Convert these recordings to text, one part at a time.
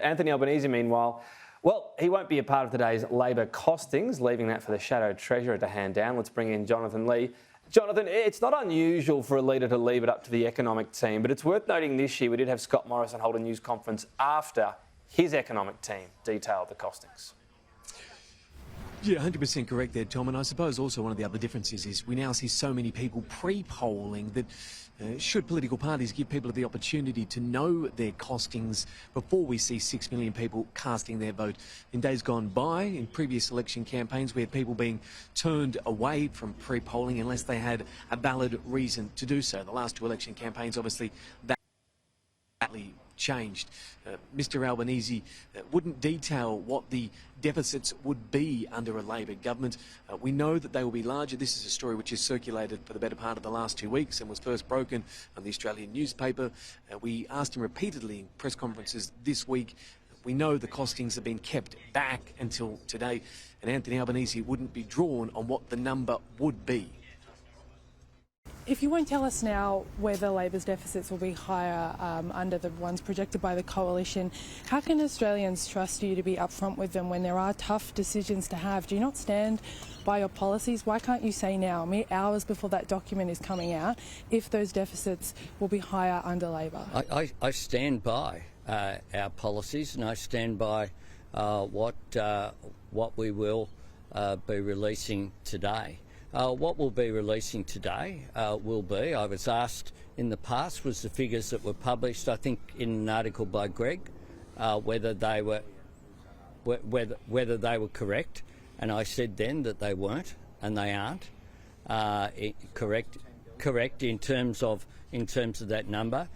Anthony Albanese, meanwhile, well, he won't be a part of today's Labor costings, leaving that for the Shadow Treasurer to hand down. Let's bring in Jonathan Lee. Jonathan, it's not unusual for a leader to leave it up to the economic team, but it's worth noting this year we did have Scott Morrison hold a news conference after his economic team detailed the costings. Yeah, 100% correct there, Tom. And I suppose also one of the other differences is we now see so many people pre-polling that should political parties give people the opportunity to know their costings before we see 6 million people casting their vote. In days gone by, in previous election campaigns, we had people being turned away from pre-polling unless they had a valid reason to do so. The last two election campaigns, obviously, that changed. Mr Albanese wouldn't detail what the deficits would be under a Labor government. We know that they will be larger. This is a story which is circulated for the better part of the last 2 weeks and was first broken on the Australian newspaper. We asked him repeatedly in press conferences this week. We know the costings have been kept back until today, and Anthony Albanese wouldn't be drawn on what the number would be. If you won't tell us now whether Labor's deficits will be higher under the ones projected by the Coalition, how can Australians trust you to be upfront with them when there are tough decisions to have? Do you not stand by your policies? Why can't you say now, mere hours before that document is coming out, if those deficits will be higher under Labor? I stand by our policies, and I stand by what we will be releasing today. What we'll be releasing today will be, I was asked in the past, was the figures that were published, I think, in an article by Greg, whether they were correct, and I said then that they weren't, and they aren't correct in terms of that number.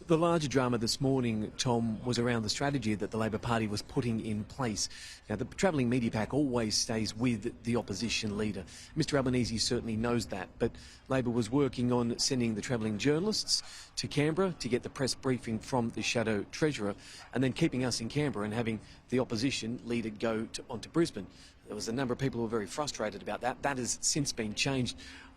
The larger drama this morning, Tom, was around the strategy that the Labor Party was putting in place. Now, the travelling media pack always stays with the opposition leader. Mr Albanese certainly knows that, but Labor was working on sending the travelling journalists to Canberra to get the press briefing from the Shadow Treasurer, and then keeping us in Canberra and having the opposition leader go on to Brisbane. There was a number of people who were very frustrated about that. That has since been changed.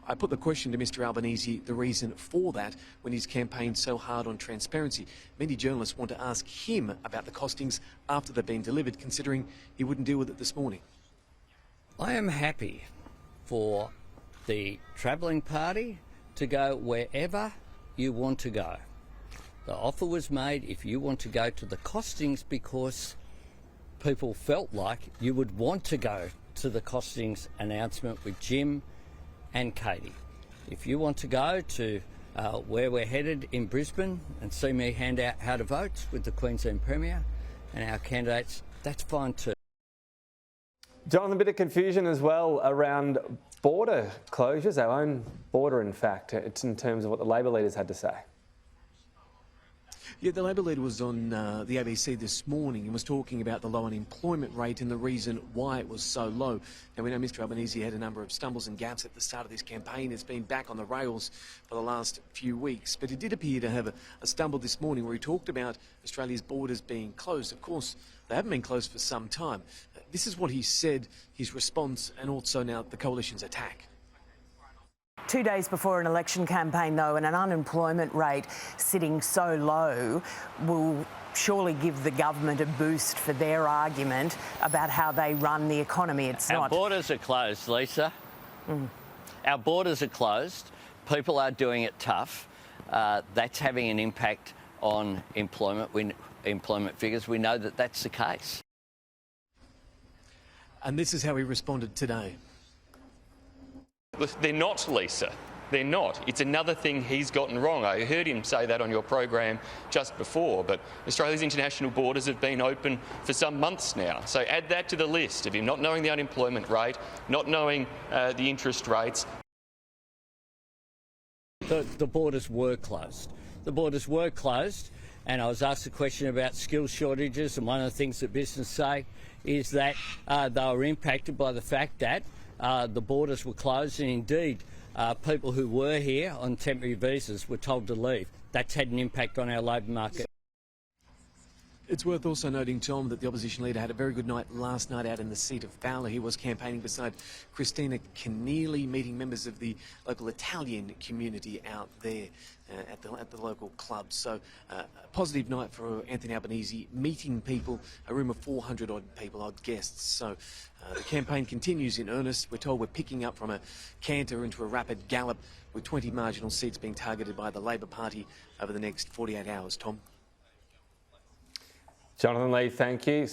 I put the question to Mr Albanese, the reason for that, when he's campaigned so hard on transparency. Many journalists want to ask him about the costings after they've been delivered, considering he wouldn't deal with it this morning. I am happy for the travelling party to go wherever you want to go. The offer was made if you want to go to the costings because people felt like you would want to go to the costings announcement with Jim and Katie. If you want to go to where we're headed in Brisbane and see me hand out how to vote with the Queensland Premier and our candidates, that's fine too. Jonathan, a bit of confusion as well around border closures, our own border in fact. It's in terms of what the Labor leaders had to say. Yeah, the Labor leader was on the ABC this morning and was talking about the low unemployment rate and the reason why it was so low. Now, we know Mr Albanese had a number of stumbles and gaps at the start of this campaign. It's been back on the rails for the last few weeks. But he did appear to have a stumble this morning where he talked about Australia's borders being closed. Of course, they haven't been closed for some time. This is what he said, his response, and also now the Coalition's attack. 2 days before an election campaign, though, and an unemployment rate sitting so low will surely give the government a boost for their argument about how they run the economy. It's Our not... borders are closed, Lisa. Our borders are closed. People are doing it tough. That's having an impact on employment figures. We know that that's the case. And this is how he responded today. They're not, Lisa. They're not. It's another thing he's gotten wrong. I heard him say that on your program just before, but Australia's international borders have been open for some months now. So add that to the list of him not knowing the unemployment rate, not knowing the interest rates. The borders were closed. The borders were closed, and I was asked a question about skills shortages, and one of the things that business say is that they were impacted by the fact that the borders were closed, and indeed people who were here on temporary visas were told to leave. That's had an impact on our labour market. It's worth also noting, Tom, that the opposition leader had a very good night last night out in the seat of Fowler. He was campaigning beside Christina Keneally, meeting members of the local Italian community out there at the local club. So a positive night for Anthony Albanese, meeting people, a room of 400 odd people, odd guests. So the campaign continues in earnest. We're told we're picking up from a canter into a rapid gallop, with 20 marginal seats being targeted by the Labor Party over the next 48 hours, Tom. Jonathan Lee, thank you.